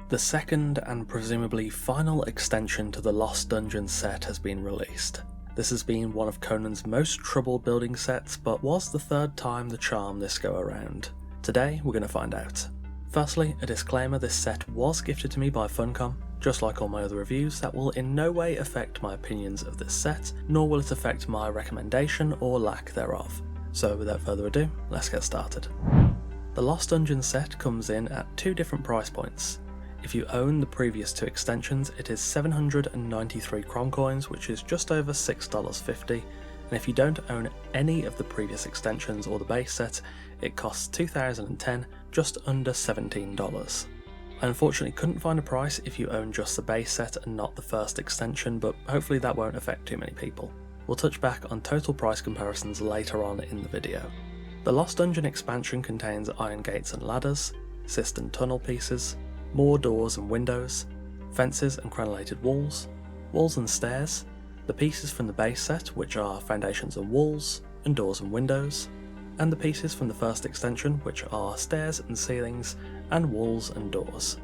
The second and presumably final extension to the Lost Dungeon set has been released. This has been one of Conan's most troubled building sets, but was the third time the charm this go around. Today we're going to find out. Firstly, a disclaimer: this set was gifted to me by Funcom. Just like all my other reviews, that will in no way affect my opinions of this set, nor will it affect my recommendation or lack thereof. So without further ado, let's get started. The Lost Dungeon set comes in at two different price points. If you own the previous two extensions, it is 793 Cron coins, which is just over $6.50, and if you don't own any of the previous extensions or the base set, it costs 2010, just under $17. I unfortunately couldn't find a price if you own just the base set and not the first extension, but hopefully that won't affect too many people. We'll touch back on total price comparisons later on in the video. The Lost Dungeon expansion contains iron gates and ladders, cistern tunnel pieces, more doors and windows, fences and crenellated walls, walls and stairs, the pieces from the base set, which are foundations and walls, and doors and windows, and the pieces from the first extension, which are stairs and ceilings, and walls and doors.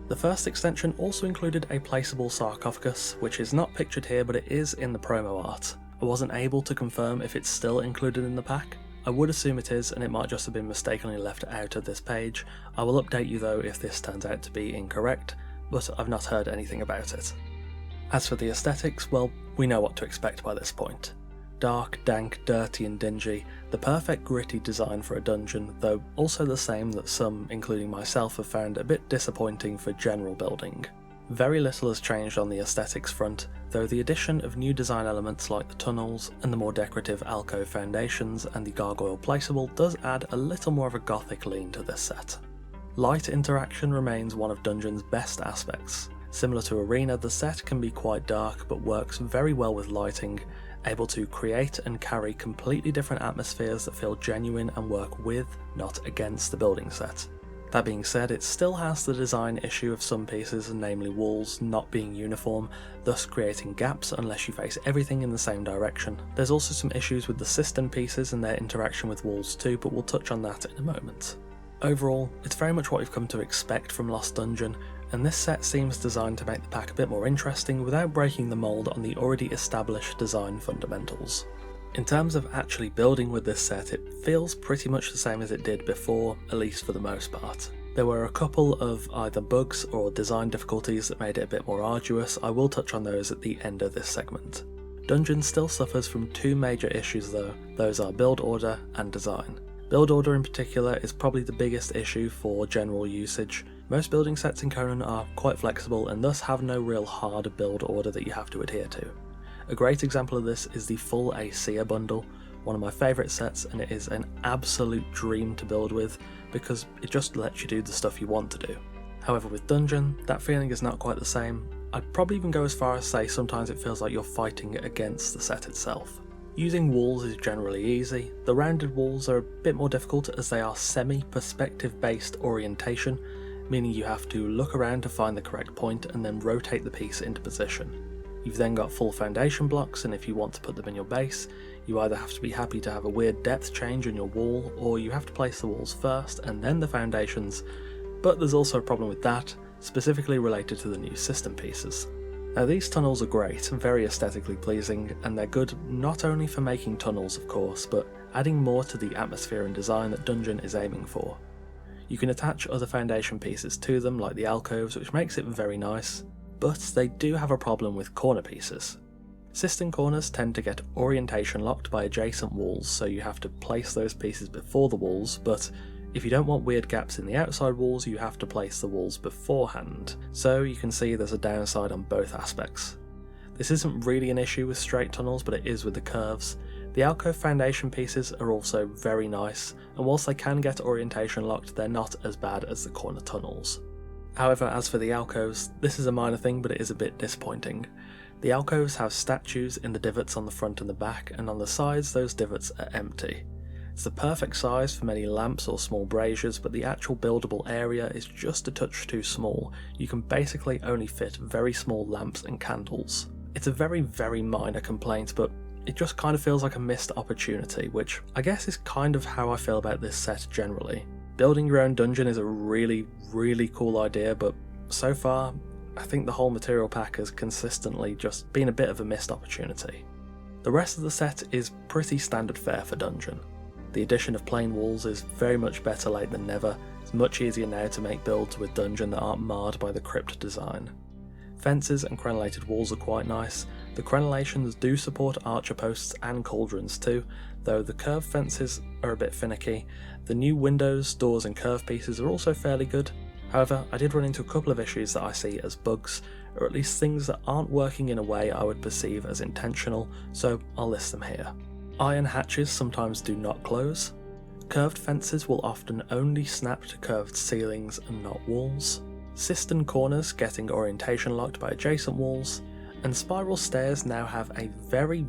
The first extension also included a placeable sarcophagus, which is not pictured here but it is in the promo art. I wasn't able to confirm if it's still included in the pack. I would assume it is, and it might just have been mistakenly left out of this page. I will update you though if this turns out to be incorrect, but I've not heard anything about it. As for the aesthetics, well, we know what to expect by this point. Dark, dank, dirty and dingy, the perfect gritty design for a dungeon, though also the same that some, including myself, have found a bit disappointing for general building. Very little has changed on the aesthetics front, though the addition of new design elements like the tunnels and the more decorative alcove foundations and the gargoyle placeable does add a little more of a gothic lean to this set. Light interaction remains one of Dungeon's best aspects. Similar to Arena, the set can be quite dark but works very well with lighting, able to create and carry completely different atmospheres that feel genuine and work with, not against the building set. That being said, it still has the design issue of some pieces, namely walls not being uniform, thus creating gaps unless you face everything in the same direction. There's also some issues with the cistern pieces and their interaction with walls too, but we'll touch on that in a moment. Overall, it's very much what you've come to expect from Lost Dungeon, and this set seems designed to make the pack a bit more interesting without breaking the mould on the already established design fundamentals. In terms of actually building with this set, it feels pretty much the same as it did before, at least for the most part. There were a couple of either bugs or design difficulties that made it a bit more arduous. I will touch on those at the end of this segment. Dungeon still suffers from two major issues though, those are build order and design. Build order in particular is probably the biggest issue for general usage. Most building sets in Conan are quite flexible and thus have no real hard build order that you have to adhere to. A great example of this is the full Aesir bundle, one of my favourite sets, and it is an absolute dream to build with because it just lets you do the stuff you want to do. However, with Dungeon, that feeling is not quite the same. I'd probably even go as far as say sometimes it feels like you're fighting against the set itself. Using walls is generally easy. The rounded walls are a bit more difficult as they are semi-perspective based orientation, meaning you have to look around to find the correct point and then rotate the piece into position. You've then got full foundation blocks, and if you want to put them in your base, you either have to be happy to have a weird depth change in your wall, or you have to place the walls first and then the foundations, but there's also a problem with that, specifically related to the new system pieces. Now these tunnels are great, very aesthetically pleasing, and they're good not only for making tunnels of course, but adding more to the atmosphere and design that Dungeon is aiming for. You can attach other foundation pieces to them like the alcoves, which makes it very nice. But they do have a problem with corner pieces. Cistern corners tend to get orientation locked by adjacent walls, so you have to place those pieces before the walls, but if you don't want weird gaps in the outside walls, you have to place the walls beforehand, so you can see there's a downside on both aspects. This isn't really an issue with straight tunnels, but it is with the curves. The alcove foundation pieces are also very nice, and whilst they can get orientation locked, they're not as bad as the corner tunnels. However, as for the alcoves, this is a minor thing but it is a bit disappointing. The alcoves have statues in the divots on the front and the back, and on the sides those divots are empty. It's the perfect size for many lamps or small braziers, but the actual buildable area is just a touch too small. You can basically only fit very small lamps and candles. It's a very minor complaint, but it just kind of feels like a missed opportunity, which I guess is kind of how I feel about this set generally. Building your own dungeon is a really cool idea, but so far, I think the whole material pack has consistently just been a bit of a missed opportunity. The rest of the set is pretty standard fare for Dungeon. The addition of plain walls is very much better late than never. It's much easier now to make builds with Dungeon that aren't marred by the crypt design. Fences and crenellated walls are quite nice. The crenellations do support archer posts and cauldrons too, though the curved fences are a bit finicky. The new windows, doors and curved pieces are also fairly good. However, I did run into a couple of issues that I see as bugs, or at least things that aren't working in a way I would perceive as intentional, so I'll list them here. Iron hatches sometimes do not close. Curved fences will often only snap to curved ceilings and not walls. Cistern corners getting orientation locked by adjacent walls, and spiral stairs now have a very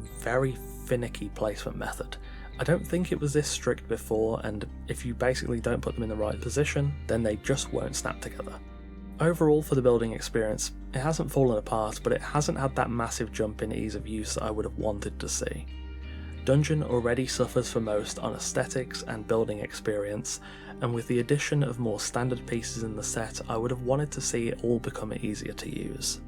finicky placement method. I don't think it was this strict before, and if you basically don't put them in the right position, then they just won't snap together. Overall for the building experience, it hasn't fallen apart, but it hasn't had that massive jump in ease of use that I would have wanted to see. Dungeon already suffers for most on aesthetics and building experience, and with the addition of more standard pieces in the set, I would have wanted to see it all become easier to use.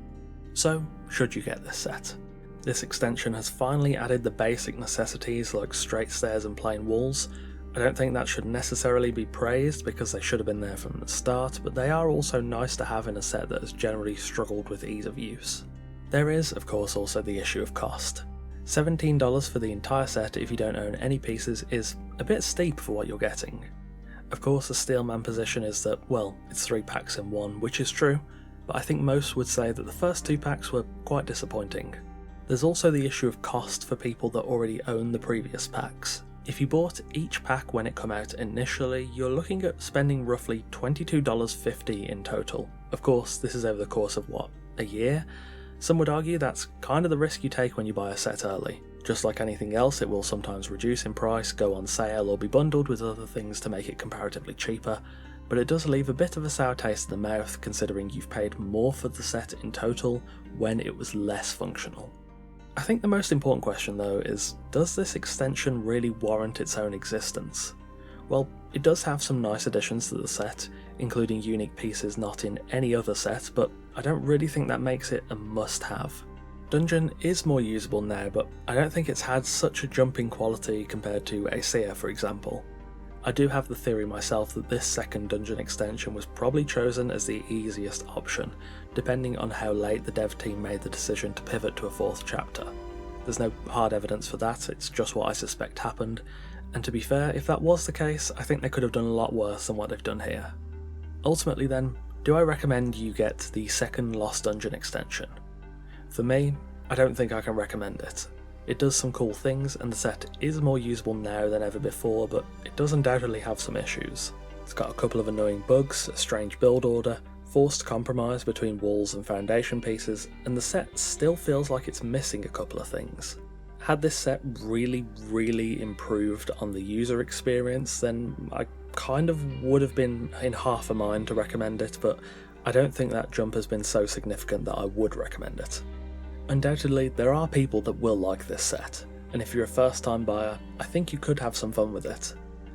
So, should you get this set? This extension has finally added the basic necessities like straight stairs and plain walls. I don't think that should necessarily be praised because they should have been there from the start, but they are also nice to have in a set that has generally struggled with ease of use. There is, of course, also the issue of cost. $17 for the entire set if you don't own any pieces is a bit steep for what you're getting. Of course, the Steelman position is that, well, it's 3 packs in one, which is true, but I think most would say that the first 2 packs were quite disappointing. There's also the issue of cost for people that already own the previous packs. If you bought each pack when it came out initially, you're looking at spending roughly $22.50 in total. Of course, this is over the course of a year? Some would argue that's kind of the risk you take when you buy a set early. Just like anything else, it will sometimes reduce in price, go on sale, or be bundled with other things to make it comparatively cheaper, but it does leave a bit of a sour taste in the mouth considering you've paid more for the set in total when it was less functional. I think the most important question though is, does this extension really warrant its own existence? Well, it does have some nice additions to the set, including unique pieces not in any other set, but I don't really think that makes it a must-have. Dungeon is more usable now, but I don't think it's had such a jump in quality compared to Aesir, for example. I do have the theory myself that this second Dungeon extension was probably chosen as the easiest option, depending on how late the dev team made the decision to pivot to a 4th chapter. There's no hard evidence for that, it's just what I suspect happened, and to be fair, if that was the case, I think they could have done a lot worse than what they've done here. Ultimately then, do I recommend you get the second Lost Dungeon extension? For me, I don't think I can recommend it. It does some cool things, and the set is more usable now than ever before, but it does undoubtedly have some issues. It's got a couple of annoying bugs, a strange build order, forced compromise between walls and foundation pieces, and the set still feels like it's missing a couple of things. Had this set really improved on the user experience, then I kind of would have been in half a mind to recommend it, but I don't think that jump has been so significant that I would recommend it. Undoubtedly, there are people that will like this set, and if you're a first time buyer, I think you could have some fun with it.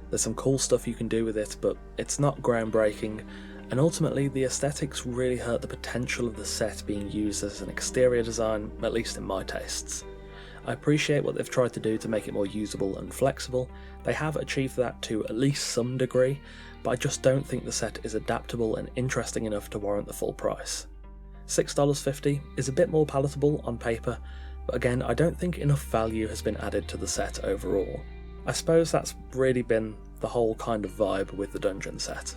There's some cool stuff you can do with it, but it's not groundbreaking, and ultimately the aesthetics really hurt the potential of the set being used as an exterior design, at least in my tastes. I appreciate what they've tried to do to make it more usable and flexible. They have achieved that to at least some degree, but I just don't think the set is adaptable and interesting enough to warrant the full price. $6.50 is a bit more palatable on paper, but again, I don't think enough value has been added to the set overall. I suppose that's really been the whole kind of vibe with the Dungeon set.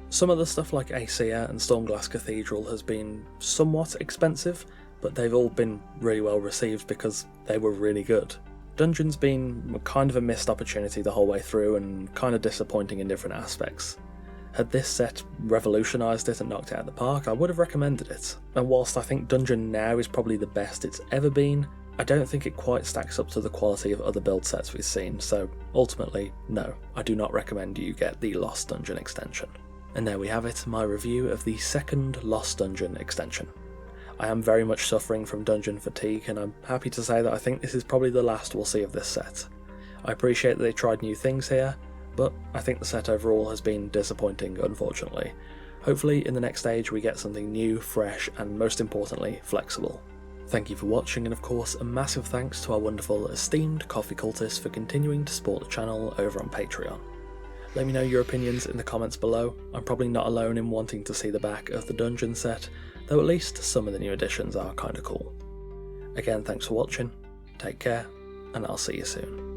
Some of the stuff like Aesir and Stormglass Cathedral has been somewhat expensive, but they've all been really well received because they were really good. Dungeon's been kind of a missed opportunity the whole way through and kind of disappointing in different aspects. Had this set revolutionised it and knocked it out of the park, I would have recommended it. And whilst I think Dungeon now is probably the best it's ever been, I don't think it quite stacks up to the quality of other build sets we've seen, so ultimately, no, I do not recommend you get the Lost Dungeon extension. And there we have it, my review of the second Lost Dungeon extension. I am very much suffering from dungeon fatigue, and I'm happy to say that I think this is probably the last we'll see of this set. I appreciate that they tried new things here, but I think the set overall has been disappointing, unfortunately. Hopefully in the next stage we get something new, fresh, and most importantly, flexible. Thank you for watching, and of course a massive thanks to our wonderful esteemed coffee cultists for continuing to support the channel over on Patreon. Let me know your opinions in the comments below. I'm probably not alone in wanting to see the back of the dungeon set, though at least some of the new additions are kinda cool. Again, thanks for watching, take care, and I'll see you soon.